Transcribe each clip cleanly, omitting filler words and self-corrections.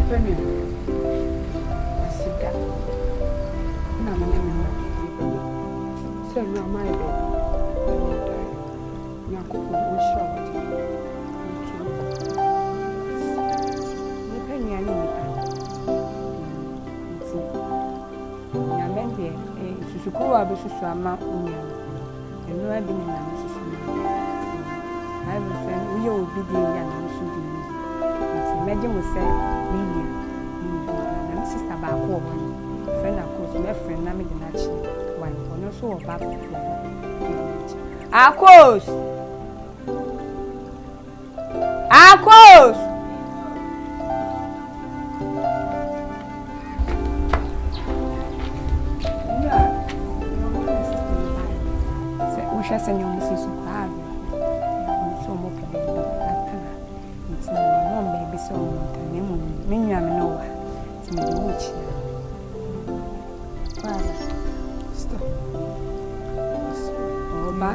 penny. Sit down. No, so no, my baby. You're cooking, we short. You penny, I need it. Sukuwa besusu ama unya. Eno abi ni na susu. I have a friend we will be there and also be. It's imagine we say me na sister ba ko friend akos my friend na me dey na chi. Why? Ono so oba ko. Akos. Akos. Send your Mrs. Suave. So more people. It's no baby so many am no. It's me much. Father. Stop. Oba.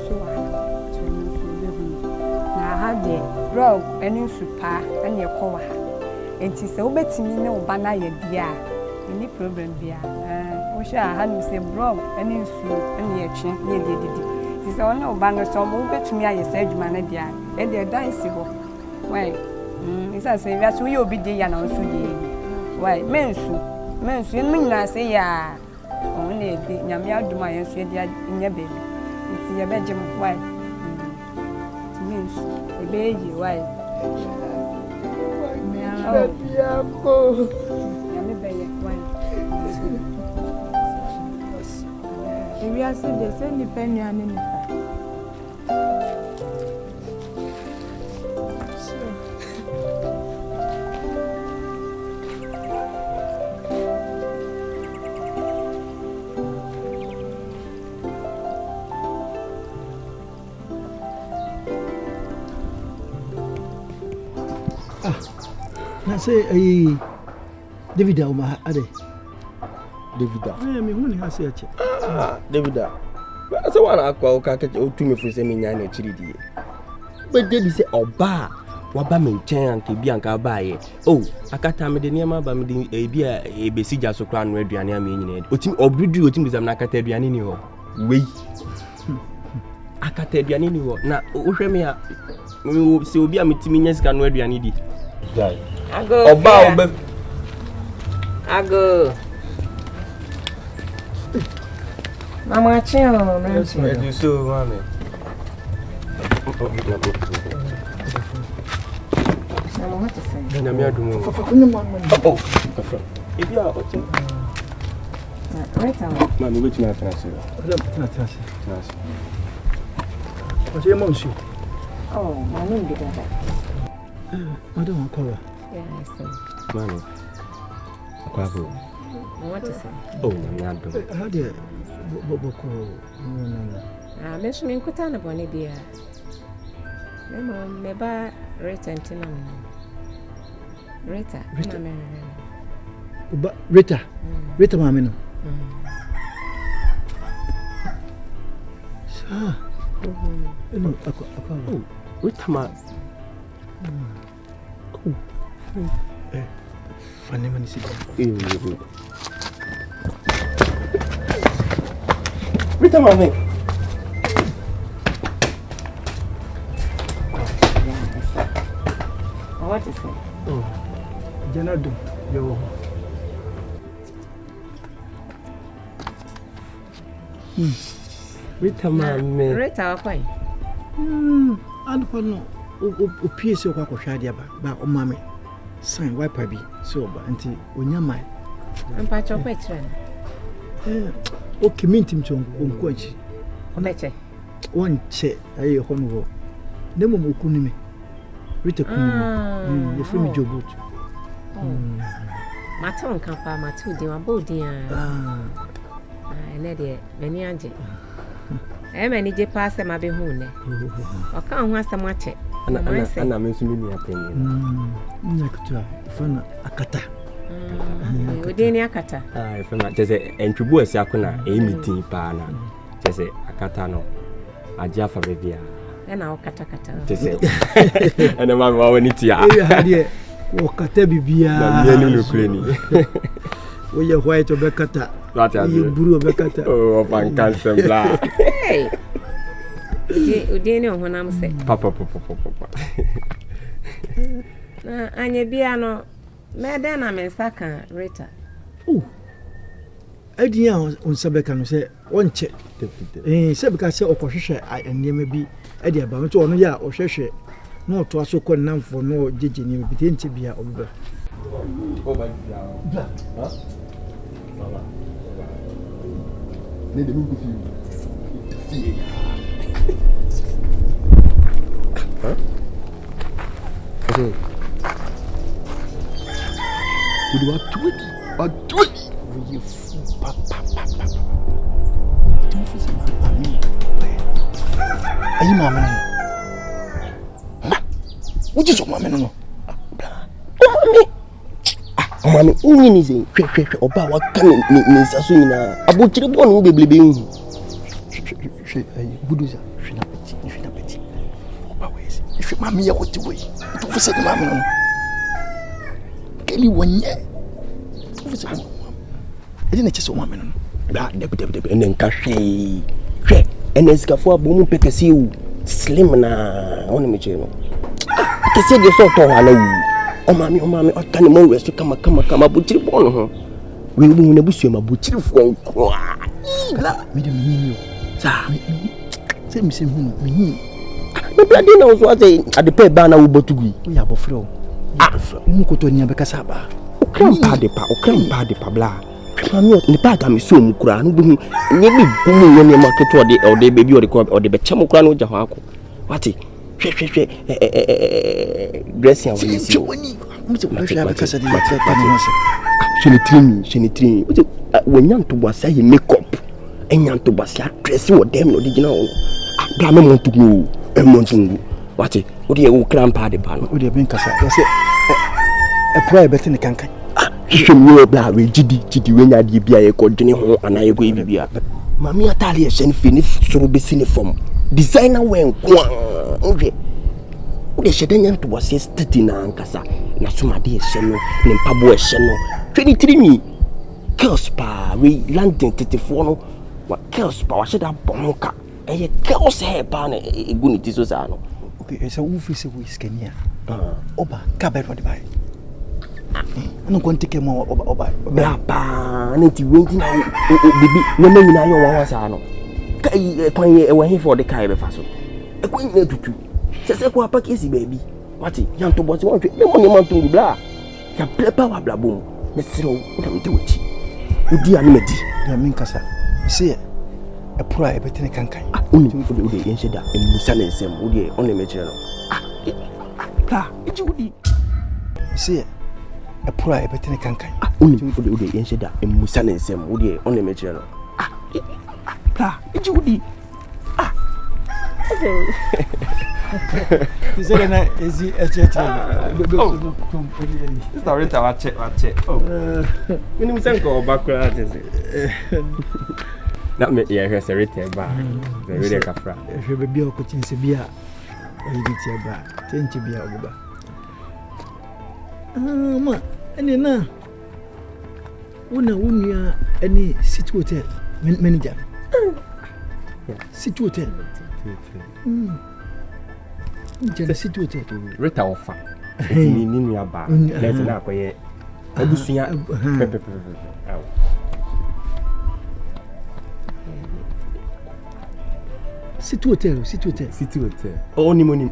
So na ha de rog enu supa and your cover. And it's so betting no banana bia. Any problem bia. I had to say, bro, and you and your chin, near the did. It's only a band of some over to me. I said, man, and they're dicey. Why? It's as if that's we will be the and also the. Why, mensu, you mean I say, ya only the Yamia do my answer in your baby. It's your bedroom. Why? It means a baby. Why? We are saying they send the penny and in I say, David, Oma, Ade. David, I mean, who has said, David, I saw one aqua catch or to me for seminar chili. But David said, oh, bah, what Bamin Chan to Bianca by. Oh, I can't tell me the name of a beer, a besija so crown red Diana meaning it. Otim or breed you with him as a Catabianino. Wait, I can't tell you any more. Now, Ushemia, we will see be a meeting can read you need it. I go. Oh, bow, I go. Mama, chill, man. You so, mommy. What to say? Then I'm here to move. Oh, if you are right out. Mammy, which not answer? What's your monsieur? Oh, my name is Madame Cora. Yes, sir. Mammy. What to say? Oh, I'm not doing. How do you? Boko no. Mention Kutana Bonibia. Meba Rita and Tina. Rita. Rita Mamino. Sir. Oh, Rita Ma. Oh, funny when you see. Rita Mami. What is it? Oh, Janado, yo. Rita Mami. Rita, why? I don't know. O piece of Shadia, but o mammy. Sign wipe I be so, but until when you're mine. I'm part of which one? Okay, mint him to Unquench. One chair, I honour. Nemo Kunimi. Rita Kunimi, the free job boat. My tongue can't find my 2 dear body. I let it, many ange. I manage pass them, I be home. I can't want some much. And I'm mentioning your opinion. Nakata, Fana Akata. Within Akata. I found just a Tribu Sakuna, a meeting pana. Just a Akatano, a Jaffa Revia. And our Katakata. And a man, when it's ya. Wakata bibia. Na mienu nukuleni. Oye white obekata. Oye buru obekata. Oh, fankanse bla. Hey. Udini ohonam se. Papa. Na anye bia no me den na me saka Rita. Oh. Adia on sabeka no se wonche. Se beka se okohwehwe enema bi ade aba nto ono ya ohwehwe no to aso ko namfo no jeje ni bi tenche bia obeba. Oba bia. Ha? Baba. Ne de mi ku fi. Huh? Okay. You do a tweet. You papa. Don't feel me. Are you mama? What is your mama no? Mama, only me say, oba wa kan ni saso ina. Abochire bo no beblebe hu. Buduza, fina petit. Oba wesi. Ife mama ya kwoti boy. To fese ni mama no. Keli wonye. To fese mama. Edi na chese mama no. Da debe ene nka hwe. Ene sikafo abomu pekesi u. Slim na ona me che no. Kese de so to hala u. O mami otane mo weso kama buchiri bono ho. We bu na busu ma buchiri fo nko. La me de minyo. Sa se mi se hu mi. Me bla de na so ase adepa ba na wo botugui. We ya bofre o. Mu ko to nya be kasa ba. O kram pa de pa bla. Mami ni pa ga mi so mu kura no bu nye bi gumu ne ma keto o de baby o de be chamo kura no ja ho akọ. Wati hwe dressing awon ni si. Shini trimi. When to was say makeup. Enyan to was ya dress wo dem no digina. Bla me mo tugu. Emontungu. Wati, wo de wo krampa de pa no. Wo de ben kasa. Ya se pray better ni kankan. Hwehwe bla we gidi we nya de bia ye ko dwene ho anaye ko bibia. Mami atale ye hye ne fi ni soro besi ne fom. Designer wen kwa. Okay. Ode hye nya to was steady na ankasa. Na soma de hye no, ne mpabo hye no. 23 mi. Girls pa we landing 34 no. Wa girls pa wa hye da bonoka. Eye girls hair pa na egu ni tiso sa no. Okay, so wo fi se wo iskania. Oba ka be ro de bai. Ano konti ke mo oba. Bla pa na ti wenti na bibi na me nyina yo wa sa no. Kai kwan ye wa he for the kai be fa so. E kwan nyina tutu. Se ko apa ke si baby. Wati yan to bosi won twe me mo ne man tungu bla. Ya plepa wa bla bom. Na siro na me te wachi. Odi ani medi. Ya min kasa. Se e pura e betene kankan. Oni ode yen sheda e musa na nsem. Odi on le mejire no. Bla, eji odi. Se e pura e betene kankan. Oni ode yen sheda e musa na nsem. Odi on le mejire no. Bla, eji odi. Tizele na ezi echeche. Sister Rita wache. Oh. Mini msenko bakura tese. Na me ya hwese Rita ba. The Rita kafra. Hwe bia okotinse bia. Oyiti ba. Tenche bia obuba. Ma, ene na. Una unia ene city hotel manager. City hotel. Nje city hotel. Rita ofa. Ni nua ba. Let's na akoye. Abusunya pepe. City hotel. Oh, ni monim.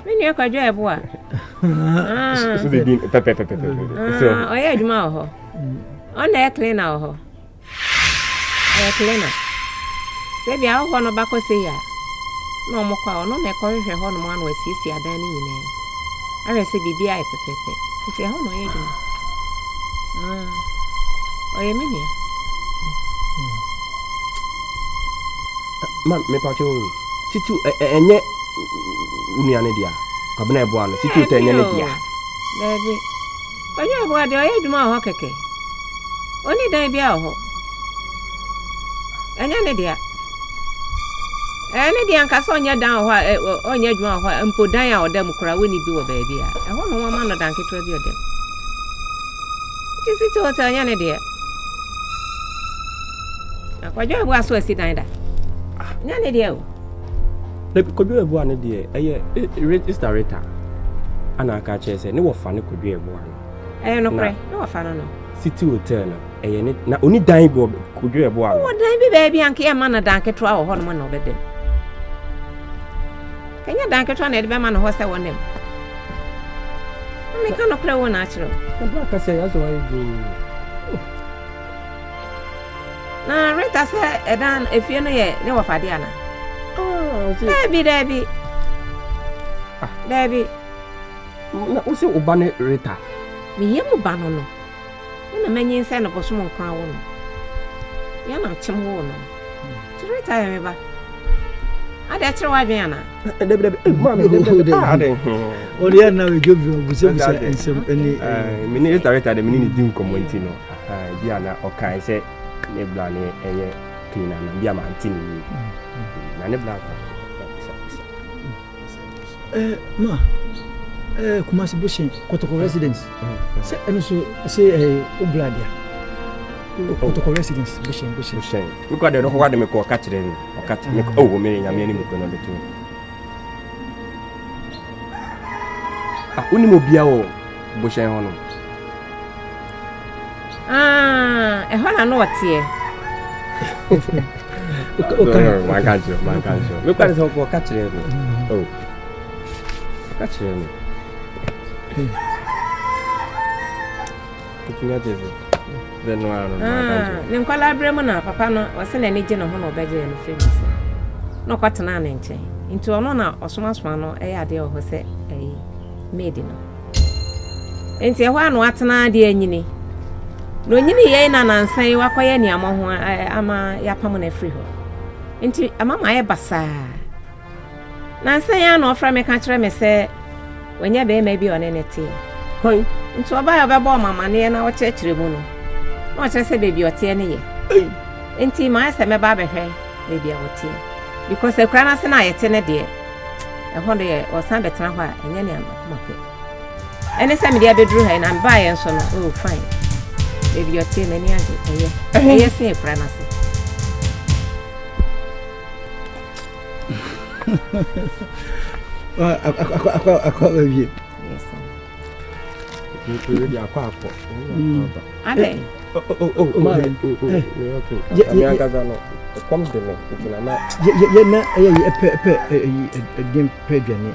Meni akwadwo ebo a. So they bin pepe. So oye adwuma ho. Ona e cleaner ho. Cleaner. Se bia ho no bako se ya. No mo kwa no na ko hwehwe ho no mo anu asiesie adan ni nyine. Are se bibia e pepepe. Nti ho no ye dwuma. Oye meni. Ma me pa cho. Situ enye unia ne dia. Kabena ebo anu. Situ te enye ne dia. Baby. Oye ebo ade oye dwuma ho keke. Oni dan bia ho. Anya ne dia. ne dia nka so onya dan ho onya adwuma ho mpo dan a odam kura woni bi wo baabi a ho no wama no dan ketwa bi odam tisi to ta onya ne dia akwadwo ebu aso asi dan da nya ne dia o le kodwo ebu ane dia eye registrator ana ka chese ne wo fa ne kodwo ebu ane no kre ne wo fa no city hotel no eye ne na oni dan go kodwo ebu ane wo dan bi baabi anka e ma na dan ketwa wo ho no na obedem kanya dan ketwa na e be ma no ho se wonem me ka no kre wo na achiro bra ka se yazo ayi go na reta se edan efie no ye ne wo fa dia na Debbie. Debbie. Na usi ubane reta. Mi yemu bano no. Na menyin se no boso mo nkran wo no. Ya na chim wo no. Reta ya me ba. Ade chire wa dwen ana. Debbie. Mama Debbie. Ade. Ori ya na we jobi busa ensem eni. Mi ni reta de mi ni di nkomonti no. Bi ana o kan se ne bla ne eye clean na bi ama anti ni. Na ne bla ma Kumasi Bushin Kotoko residence se eno so se Obladia Kotoko residence Bushin we got the what me ko catch them o catch me oh me nyame ni me ko no de to uni mo bia o Bushin hono e hola no watie man can't me ko so ko catch them oh catch them Kunya jesu then no ne nkwala bremo na papa no wose na ne je no ho no obeje no famous no kwatena na nche nti ono na osoma no ade o ho se made no enti ehwa no atena ade anyini no nyini ye na nansan wakoye ni amaho ama yapam na free ho enti amama ye basa nansan ya no ofra me ka kire me se wanya be ma bi onenete hoi nti oba ya bebo mama ne na wo chekire mu no no kire se baby ote ne ye enti ma se me ba behwe baby ote because ekra na se na yete ne de ho de o san betena ho a enya ne amape ene se me dia bedru ha na ba ye nso no oh fine baby ote ne ni age eye se ekra na se baby yes you really akwa ade oh man okay me agaza no come de me kina na ye na pe dem pedwane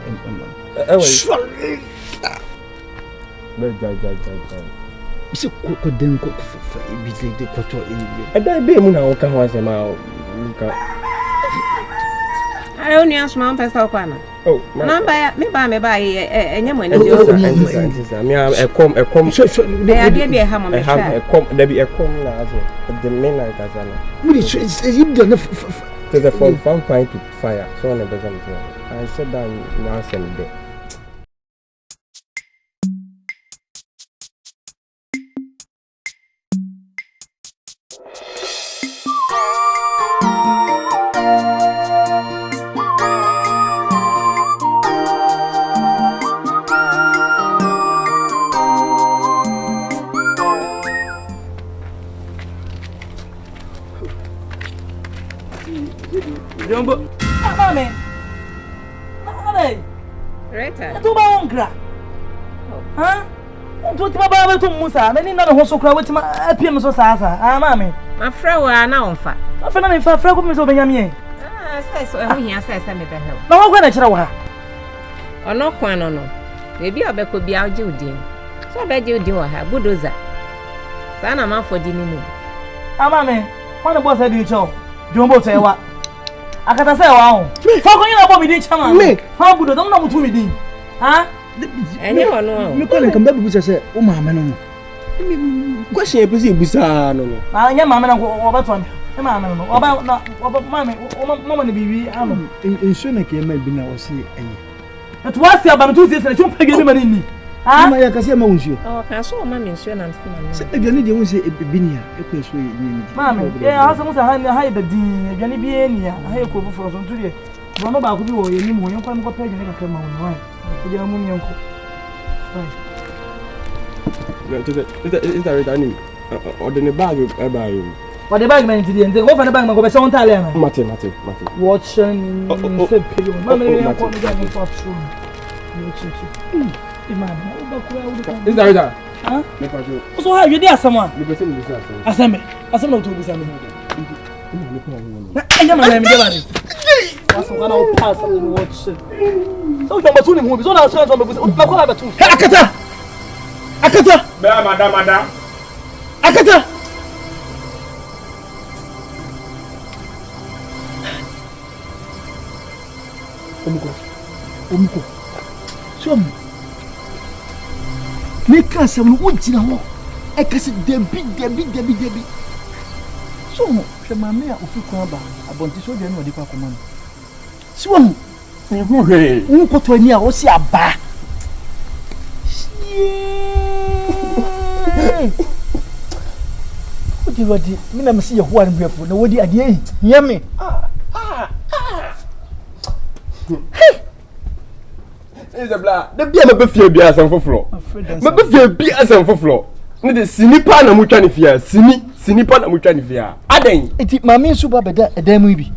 me jai isi ko den ko fa bi de ko to da be mu na o ka ho asema nka I only ask my person kwa na. Oh, number me ba enye mo ni o o. Me e kom so e ade bi e ha mo me sha. E kom da bi e kom na aso the main na ka sana. We is you done to the from point to fire so on the better I said that now send there. Jumbo. Mame. Mame. Reta. Tu ba ongra. Ha? Tu ti ba to musa, na ni na ho so kra wetima apiem so saasa. Ah mame. Ma fra wa na onfa. Afa na me fa ko me so benyame. Sai so ho hia sai me be hel. Na wo kwa na kira wo ha. Ono kwan no. Bebi obekọ bia oje udin. So obeje udin wo ha budoza. Sa na ma fodi ni mu. Ah mame. Wana boss adi cho. Jumbo to ewa. Akata say wa ho. Fa ko yin abo mi din chama. Me. Ha budo dom na mutu mi din. Ha? Enye wono. me ko nkan babu busa se o mama no Question e pese busa no no. Ma nya mama na wo ba to me. E mama no. Oba na oba mama na bibi am. insu na ke ma bi na o se ayi To was here, but to say, you pay me money. Ah, my Cassia Monsieur. Oh, I saw my mention and still. Again, they won't say a binia, a question. Mamma, yeah, I was a high the dean, a Jenny Bienia, I have cover for some today. One about who you any more, you can't go pay a come on, right? The young woman. Is that returning? Or the bag about you? What the bagman to the end, go for the bank, go some time. Mate. Watching, Is that right? Huh? So how you there someone? Asame to be Sammy. I am a name. What's one of pass and watch. So number 2 movies on our chance on the Akata! Madam. Akata! Omuko. Show me. Make us some wood in a walk. I can see Debbie. So, Mamma of Ukaba, about this old general department. Swim. You put 20 hours, a bar. What do you want? I see your one breath. No, what the idea? Hear me. Hey! Is a blah. The beer may be fear beers and for floor. Maybe fear beers and for floor. Need a sinipa na muchani fear. Sinipa na muchani fear. Aden. It mammy super better a damn maybe.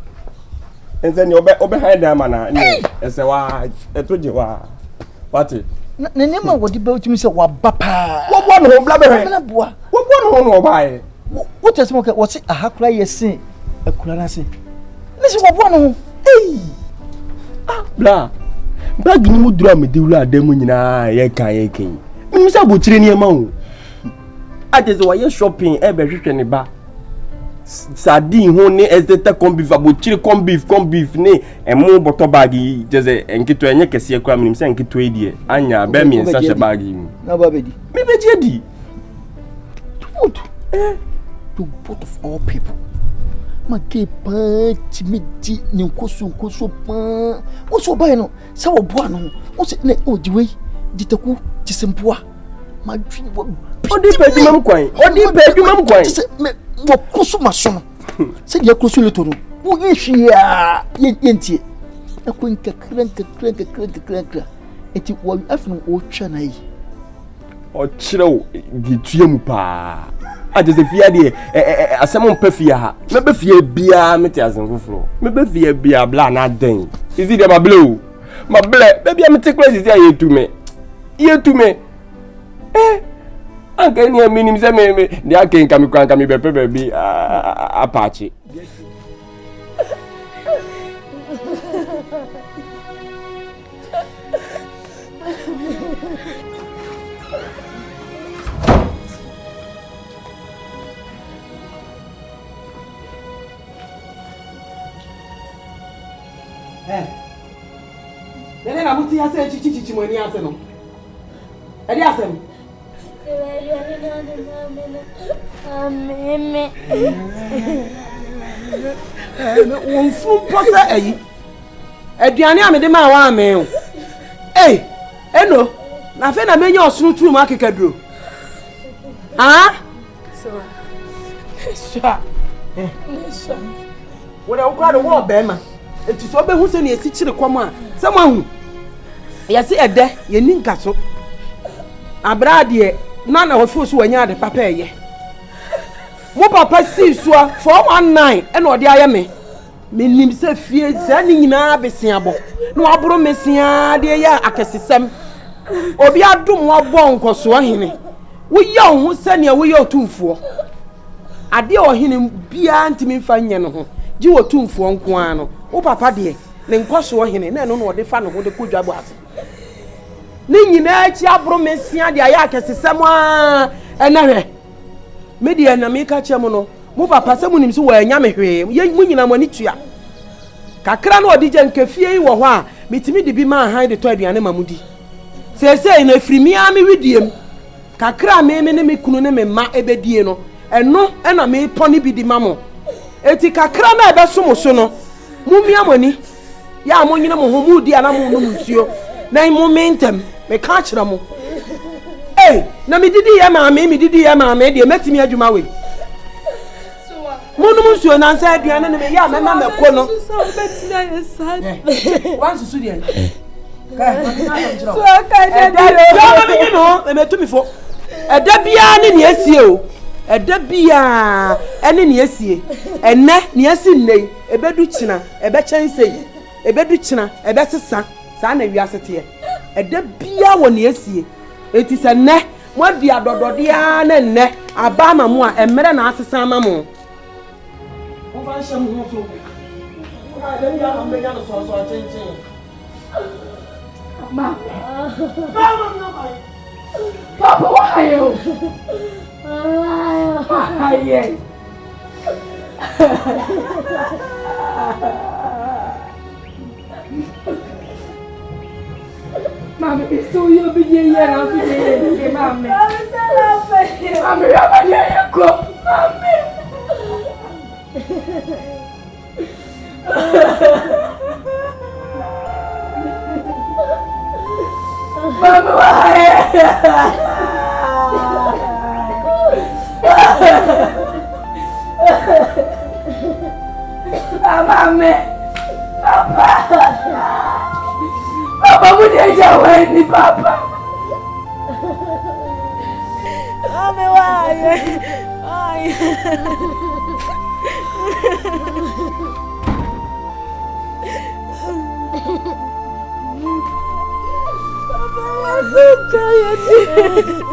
And then you're behind them, man. And say, why? I told you why. What it? Nema what about you, Mr. Wabapa? What one home blabber? What one home or buy? What a smoker? What's it? A hack like you say? A curancy. Listen, what one home? Hey! Blah. Bag you drum with the demon in a yekin. Mr. Butchini among. I just why you're shopping every chicken bar. Sardine, honey, as the corn beef, about chili corn beef, nay, and more bottle baggy, just and get to a neck as a crime and send it to Eddie. Anya, bear me in such a baggy. No, baby. Maybe Jeddy. What? To both of all people. My gay party, me tea, no coso, what's your bino? So, Buano, what's it? Oh, the way, Ditaku, Tisempoa. My dream was. What did you mum quite? What did you mum quite? What close my son? Said your close little. Who is she? Yenti. A quinka crank. It was afternoon or Chanay. Or Chilo, the Triumpa. I just fear the someone perfia. Maybe fear beer, meteors and floor. Maybe fear beer, blah, not dang. Is it my blue? My black, maybe I'm taking here to me. Here to me. Eh? I can't hear me, the I can't come baby, Apache. Then I would see I said, Chichi, when you answer them. And yes, one full process, a Diana made my one mail. Eh, no, nothing I made your through market can do. Ah, so, when I got a war, Bema, it is over who's in a city to come on. Someone, yes, a day, you need castle. A brady. None of us were near the papa. What papa sees for 419 and what the I am. Meaning, say, fear sending in our Bessiabo. No, I brought Messia, dear, I can see some. Or be a doom or bonk or swahine. We young who send you away your tomb for. I dear him be anti me fine. You were tomb for Unquano. Oh, papa dear, then cost swahine, and I don't know what the fun of what the good job was. Nini na chi abromesia dia ya kese semwa enare media na meka chemo no mo papa semu nim so wa anya mehwe mu nyina mo ni tua kakra na odije nkafie yi wo ho a metimi de bi ma han de to aduane mamudi sese na afrimia me widiem kakra me ne me kunu ne me ma ebedie no eno na me poni bi di mamo eti kakra na ebe so mo so no mu mia moni ya mo nyina mo ho mu di ana mo no nsuo na momentum me catch them Hey, na me didi ya maame de metimi adwuma we. Munu musuo na nsa aduane na me ya mema meko no. Wan susu de. So aka de no, me metumi fo. Eda bia ne ne asie o. Eda bia ene ne asie. Enne ne asi nnei, ebedu kina, ebe kyensei. Ebedu kina, ebe sesa. Sa na wiase te. Eda bia wo ne asie. Eti se ne mo dia dodode a na ne aba ma mo a emere na asesa ma mo. Wo fa hye mo ho so. Wo ka dem ya na menya no so chenchin. Ma. Papa, why you? Why? Mama, it's so you be here now today, Mama. Mama, you go, Mama, why? Papa, would you tell me, Papa? Mama, why? Papa, I'm so tired.